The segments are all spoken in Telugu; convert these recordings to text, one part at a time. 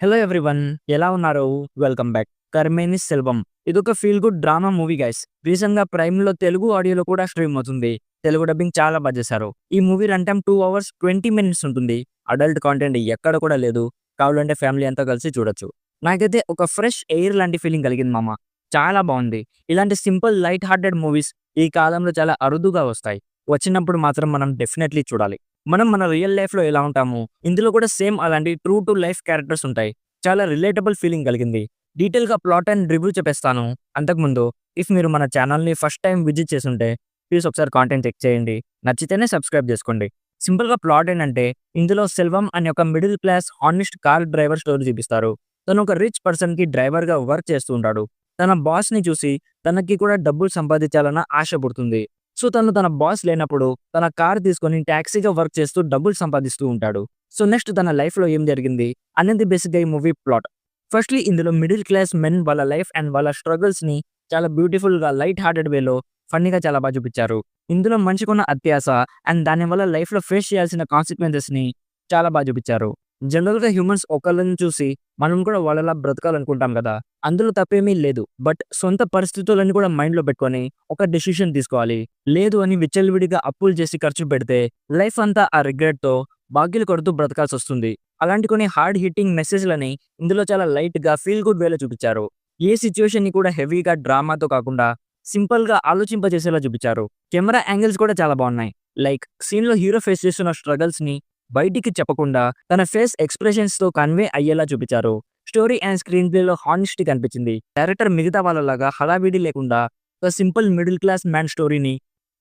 హలో ఎవ్రీవన్, ఎలా ఉన్నారు? Welcome back. 'కర్మేని సెల్వం' ఇదొక feel good drama movie guys. రీసెంట్‌గా ప్రైమ్‌లో తెలుగు ఆడియోలో కూడా స్ట్రీమ్ అవుతుంది. తెలుగు డబ్బింగ్ చాలా బా చేశారు. ఈ movie run time 2 hours 20 minutes ఉంటుంది. అడల్ట్ కంటెంట్ ఎక్కడ కూడా లేదు. కావాలంటే ఫ్యామిలీ అంతా కలిసి చూడొచ్చు. నాకైతే ఒక ఫ్రెష్ ఎయిర్ లాంటి ఫీలింగ్ కలిగింది మామ. చాలా బావుంది. ఇలాంటి సింపుల్ లైట్ హార్టెడ్ మూవీస్ ఈ కాలంలో చాలా అరుదుగా వస్తాయి. వచ్చినప్పుడు మాత్రం మనం డెఫినెట్‌లీ చూడాలి. మనం మన రియల్ లైఫ్‌లో ఎలా ఉంటామో, ఇందులో కూడా సేమ్ అలాంటి ట్రూ టు లైఫ్ క్యారెక్టర్స్ ఉంటాయి. చాలా రిలేటబుల్ ఫీలింగ్ కలిగింది. డీటెయిల్‌గా ప్లాట్ అండ్ రివ్యూ చెప్పేస్తాను. అంతకుముందు మీరు మన ఛానల్‌ని ఫస్ట్ టైమ్ విజిట్ చేసుంటే ప్లీజ్ ఒకసారి కాంటెంట్ చెక్ చేయండి. నచ్చితేనే సబ్స్క్రైబ్ చేసుకోండి. సింపుల్‌గా ప్లాట్ ఏంటంటే, ఇందులో సెల్వం అనే ఒక middle class honest car driver story చూపిస్తారు. తను ఒక రిచ్ పర్సన్‌కి డ్రైవర్‌గా వర్క్ చేస్తూ ఉంటాడు. తన బాస్‌ని చూసి తనకి కూడా డబ్బులు సంపాదించాలన్న ఆశ పుడుతుంది. సో, తను తన బాస్ లేనప్పుడు తన కార్ తీసుకొని టాక్సీగా వర్క్ చేస్తూ డబ్బులు సంపాదిస్తూ ఉంటాడు. సో, నెక్స్ట్ తన లైఫ్‌లో ఏం జరిగింది అనేది బేసిక్‌గా ఈ మూవీ ప్లాట్. ఫస్ట్‌లీ ఇందులో మిడిల్ క్లాస్ మెన్ వాళ్ళ లైఫ్ అండ్ వాళ్ళ స్ట్రగుల్స్‌ని చాలా బ్యూటిఫుల్‌గా లైట్ హార్టెడ్ వేలో ఫన్నీగా చాలా బా చూపిచ్చారు. ఇందులో మనిషికున్న అత్యాస అండ్ దానివల్ల లైఫ్‌లో ఫేస్ చేయాల్సిన కాన్సిక్వెన్సెస్‌ని చాలా బా చూపిచ్చారు. జనరల్‌గా హ్యూమన్స్ ఒకళ్ళని చూసి మనం కూడా వాళ్ళలా బ్రతకాలనుకుంటాం గదా! అందులో తప్పేమీ లేదు. బట్ సొంత పరిస్థితులను కూడా మైండ్‌లో పెట్టుకొని ఒక డెసిషన్ తీసుకోవాలి. లేదు అని విచ్చలవిడిగా అప్పులు చేసి ఖర్చు పెడితే లైఫ్ అంతా ఆ రిగ్రెట్‌తో బాకీలు కడుతూ బ్రతకాల్సొస్తుంది. అలాంటి కొన్ని హార్డ్ హిట్టింగ్ మెసేజ్‌లని ఇందులో చాలా లైట్‌గా ఫీల్ గుడ్ వేలో చూపిచ్చారు. ఏ సిట్యుయేషన్‌ని కూడా హెవీగా డ్రామాతో కాకుండా సింపుల్‌గా ఆలోచింపజేసేలా చూపిచ్చారు. కెమెరా యాంగిల్స్ కూడా చాలా బావున్నాయి. లైక్ సీన్‌లో హీరో ఫేస్ చేస్తున్న స్ట్రగల్స్‌ని బయటికి చెప్పకుండా తన ఫేస్ ఎక్స్‌ప్రెషన్స్‌తో కన్వే అయ్యేలా చూపిచ్చారు. స్టోరీ అండ్ స్క్రీన్ ప్లేలో హానెస్టీ కనిపించింది. డైరెక్టర్ మిగతా వాళ్ళలాగా హడావిడి లేకుండా ఒక సింపుల్ మిడిల్ క్లాస్ మ్యాన్ స్టోరీని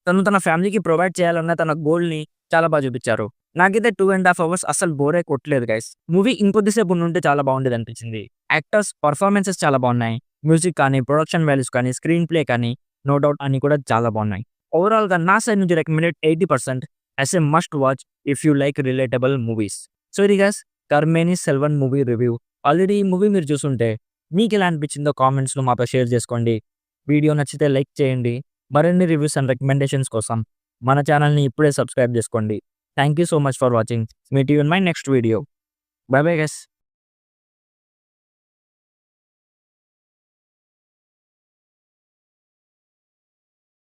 తను తన ఫ్యామిలీకి ప్రొవైడ్ చేయాలన్న తన గోల్‌ని చాలా బా చూపిచ్చారు. నాకైతే 2½ అవర్స్ అస్సలు బోరే కొట్టలేదు గైస్. మూవీ ఇంకొద్దిసేపు ఉండుంటే చాలా బావుండేదనిపించింది. యాక్టర్స్ పెర్ఫార్మెన్సెస్ చాలా బావున్నాయి. మ్యూజిక్ కానీ, ప్రొడక్షన్ వాల్యూస్ కానీ, స్క్రీన్ ప్లే కానీ నో డౌట్ అన్నీ కూడా చాలా బావున్నాయి. ఓవరాల్‌గా నా సైడ్ నుంచి recommended 80% as a must watch if you like relatable movies. So ఇది guys 'Karmeni Selvan' movie review. Already ఈ మూవీ మీరు చూసుంటే మీకెలా అనిపించిందో కామెంట్స్‌లో మాతో షేర్ చేసుకోండి. వీడియో నచ్చితే లైక్ చేయండి. మరిన్ని రివ్యూస్ అండ్ రికమెండేషన్స్ కోసం మన ఛానల్‌ని ఇప్పుడే సబ్స్క్రైబ్ చేసుకోండి. Thank you so much for watching. Meet you in my next video. By bye guys.